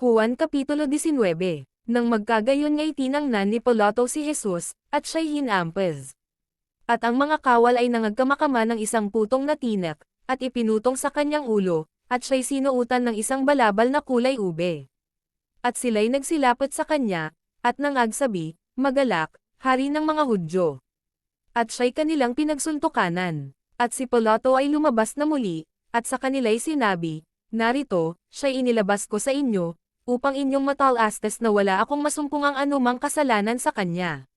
Juan Kapitulo 19. Nang magkagayon nga'y tinangnan ni Pilato si Jesus, at siya'y hinampes. At ang mga kawal ay nangagkamakama ng isang putong na tinek, at ipinutong sa kanyang ulo, at siya'y sinuutan ng isang balabal na kulay ube. At sila'y nagsilapot sa kanya, at nangagsabi, "Magalak, hari ng mga Hudyo." At siya'y kanilang pinagsuntukanan. At si Pilato ay lumabas na muli, at sa kanila'y sinabi, "Narito, siya'y inilabas ko sa inyo, upang inyong matalastes na wala akong masumpungang anumang kasalanan sa kanya."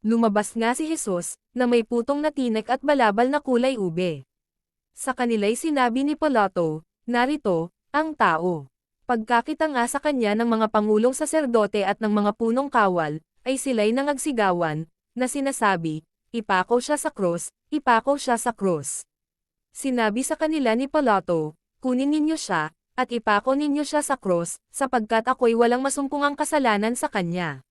Lumabas nga si Jesus, na may putong na tinek at balabal na kulay ube. Sa kanila'y sinabi ni Pilato, "Narito, ang tao." Pagkakita nga sa kanya ng mga pangulong saserdote at ng mga punong kawal, ay sila'y nangagsigawan, na sinasabi, "Ipako siya sa krus, ipako siya sa krus." Sinabi sa kanila ni Pilato, "Kunin ninyo siya, at ipako ninyo siya sa krus, sapagkat ako'y walang masumpungang kasalanan sa kanya."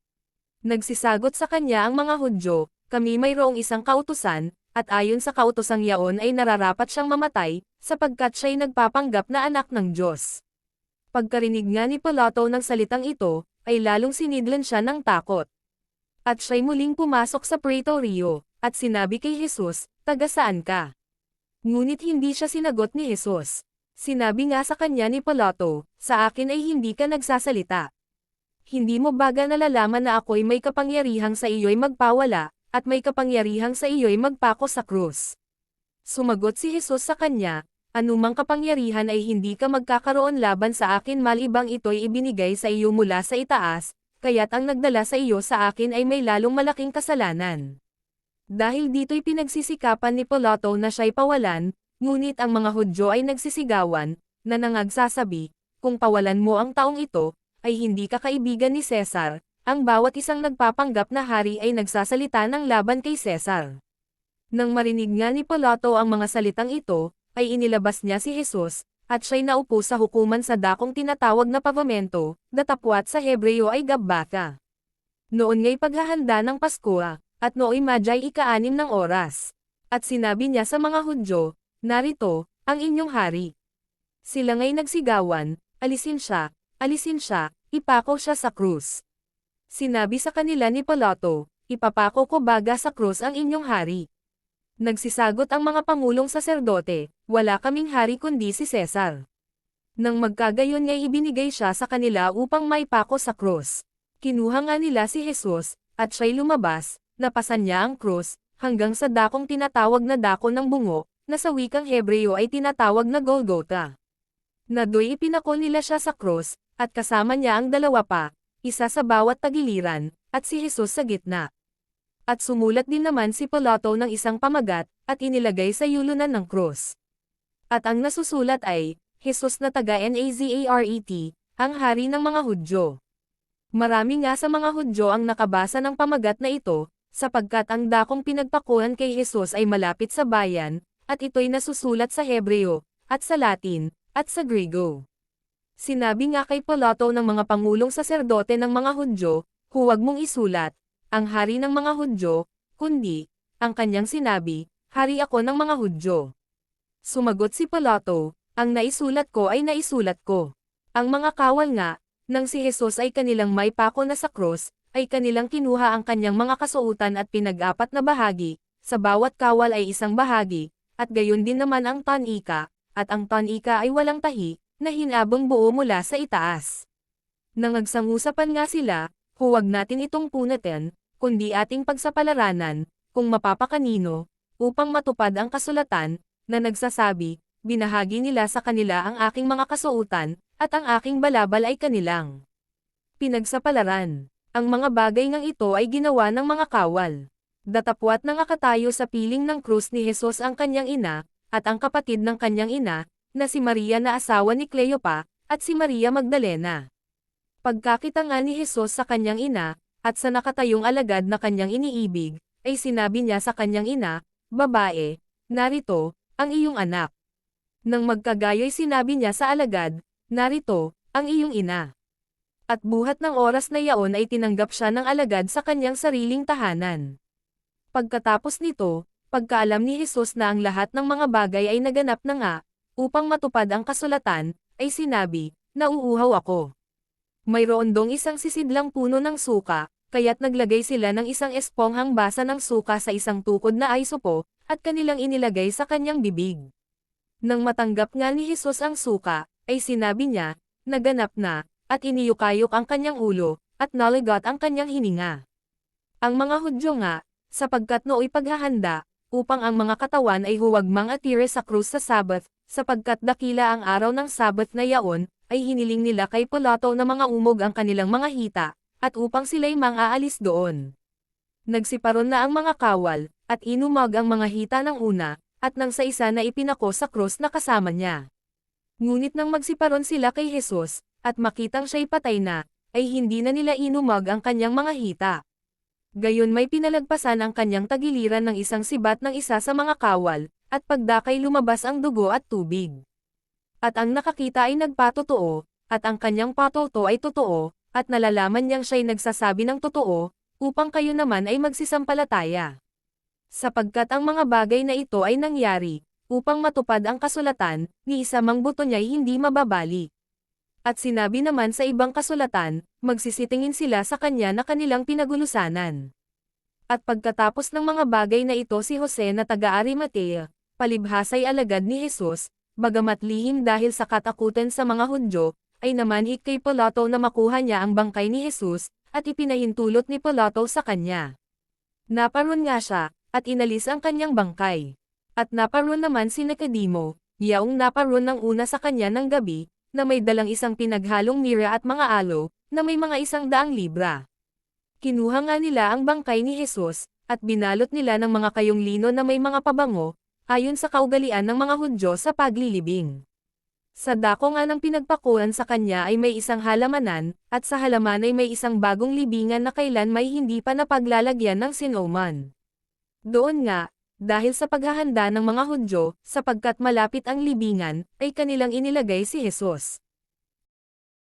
Nagsisagot sa kanya ang mga Hudyo, "Kami mayroong isang kautusan, at ayon sa kautosang yaon ay nararapat siyang mamatay, sapagkat siya'y nagpapanggap na anak ng Diyos." Pagkarinig nga ni Pilato ng salitang ito, ay lalong sinidlan siya ng takot. At siya'y muling pumasok sa Praetorio, at sinabi kay Jesus, "Taga saan ka?" Ngunit hindi siya sinagot ni Jesus. Sinabi nga sa kanya ni Pilato, "Sa akin ay hindi ka nagsasalita. Hindi mo baga nalalaman na ako'y may kapangyarihang sa iyo'y magpawala, at may kapangyarihang sa iyo'y magpako sa krus?" Sumagot si Jesus sa kanya, "Anumang kapangyarihan ay hindi ka magkakaroon laban sa akin malibang ito'y ibinigay sa iyo mula sa itaas, kaya't ang nagdala sa iyo sa akin ay may lalong malaking kasalanan." Dahil dito'y pinagsisikapan ni Pilato na siya'y pawalan, ngunit ang mga Hudyo ay nagsisigawan, na nangagsasabi, "Kung pawalan mo ang taong ito, ay hindi ka kaibigan ni Cesar." Ang bawat isang nagpapanggap na hari ay nagsasalita ng laban kay Cesar. Nang marinig nga ni Pilato ang mga salitang ito, ay inilabas niya si Jesus, at siya'y naupo sa hukuman sa dakong tinatawag na pavamento, datapwat sa Hebreo ay Gabbatha. Noon nga'y paghahanda ng Pasko, at nooy madyay ika-6 ng oras. At sinabi niya sa mga Hudyo, "Narito, ang inyong hari." Sila nga'y nagsigawan, alisin siya, ipako siya sa krus." Sinabi sa kanila ni Pilato, "Ipapako ko baga sa krus ang inyong hari?" Nagsisagot ang mga pangulong saserdote, "Wala kaming hari kundi si Cesar." Nang magkagayon nga'y ibinigay siya sa kanila upang maipako sa krus. Kinuha nga nila si Jesus, at siya'y lumabas, napasan niya ang krus, hanggang sa dakong tinatawag na dako ng bungo, na sa wikang Hebreo ay tinatawag na Golgotha. Na do'y ipinako nila siya sa krus, at kasama niya ang dalawa pa, isa sa bawat tagiliran, at si Jesus sa gitna. At sumulat din naman si Pilato ng isang pamagat, at inilagay sa yulunan ng krus. At ang nasusulat ay, "Jesus na taga Nazaret, ang hari ng mga Hudyo." Marami nga sa mga Hudyo ang nakabasa ng pamagat na ito, sapagkat ang dakong pinagpakuhan kay Jesus ay malapit sa bayan, at ito'y nasusulat sa Hebreo, at sa Latin, at sa Griego. Sinabi nga kay Pilato ng mga pangulong saserdote ng mga Hudyo, "Huwag mong isulat, ang hari ng mga Hudyo, kundi, ang kanyang sinabi, hari ako ng mga Hudyo." Sumagot si Pilato, "Ang naisulat ko ay naisulat ko." Ang mga kawal nga, nang si Jesus ay kanilang maipako na sa krus, ay kanilang kinuha ang kanyang mga kasuotan at pinag-apat na bahagi, sa bawat kawal ay isang bahagi, at gayon din naman ang tanika, at ang tanika ay walang tahi, na hinabang buo mula sa itaas. Nangagsangusapan nga sila, "Huwag natin itong punatin, kundi ating pagsapalaranan, kung mapapakanino, upang matupad ang kasulatan, na nagsasabi, binahagi nila sa kanila ang aking mga kasuotan, at ang aking balabal ay kanilang pinagsapalaran." Ang mga bagay ngang ito ay ginawa ng mga kawal. Datapwat nangakatayo sa piling ng krus ni Jesus ang kanyang ina, at ang kapatid ng kanyang ina, na si Maria na asawa ni Cleopa, at si Maria Magdalena. Pagkakita nga ni Jesus sa kanyang ina, at sa nakatayong alagad na kanyang iniibig, ay sinabi niya sa kanyang ina, "Babae, narito, ang iyong anak." Nang magkagayoy sinabi niya sa alagad, "Narito, ang iyong ina." At buhat ng oras na yaon ay tinanggap siya ng alagad sa kanyang sariling tahanan. Pagkatapos nito, pagkaalam ni Jesus na ang lahat ng mga bagay ay naganap na nga, upang matupad ang kasulatan, ay sinabi, "Nauuhaw ako." Mayroon dong isang sisidlang puno ng suka, kaya't naglagay sila ng isang esponghang basa ng suka sa isang tukod na isopo, at kanilang inilagay sa kanyang bibig. Nang matanggap nga ni Jesus ang suka, ay sinabi niya, naganap na, at iniyukayok ang kanyang ulo, at nalagot ang kanyang hininga. Ang mga Hudyo nga, sapagkat nooy paghahanda, upang ang mga katawan ay huwag mang-atire sa krus sa Sabbath, sapagkat dakila ang araw ng Sabbath na yaon, ay hiniling nila kay Pilato na mga umog ang kanilang mga hita, at upang sila'y mang-aalis doon. Nagsiparon na ang mga kawal, at inumag ang mga hita ng una, at nang sa isa na ipinako sa krus na kasama niya. Ngunit nang magsiparon sila kay Jesus, at makitang siya'y patay na, ay hindi na nila inumag ang kanyang mga hita. Gayon may pinalagpasan ang kanyang tagiliran ng isang sibat ng isa sa mga kawal, at pagdakay lumabas ang dugo at tubig. At ang nakakita ay nagpatotoo, at ang kanyang patoto ay totoo, at nalalaman niyang siya'y nagsasabi ng totoo, upang kayo naman ay magsisampalataya. Sapagkat ang mga bagay na ito ay nangyari, upang matupad ang kasulatan, ni isa mang buto niya'y hindi mababalik. At sinabi naman sa ibang kasulatan, magsisitingin sila sa kanya na kanilang pinagulusanan. At pagkatapos ng mga bagay na ito si Jose na taga-Arimatea, palibhasay alagad ni Jesus, bagamat lihim dahil sa katakutan sa mga Hudyo, ay namanhik kay Pilato na makuha niya ang bangkay ni Jesus, at ipinahintulot ni Pilato sa kanya. Naparoon nga siya, at inalis ang kanyang bangkay. At naparoon naman si Nicodemo, yaong naparoon ng una sa kanya ng gabi, na may dalang isang pinaghalong mira at mga aloe, na may mga 100 libra. Kinuha nga nila ang bangkay ni Jesus, at binalot nila ng mga kayong lino na may mga pabango, ayon sa kaugalian ng mga Hudyo sa paglilibing. Sa dako nga ng pinagpakuan sa kanya ay may isang halamanan, at sa halaman ay may isang bagong libingan na kailan may hindi pa napaglalagyan ng sinuman. Doon nga, dahil sa paghahanda ng mga Hudyo, sapagkat malapit ang libingan, ay kanilang inilagay si Jesus.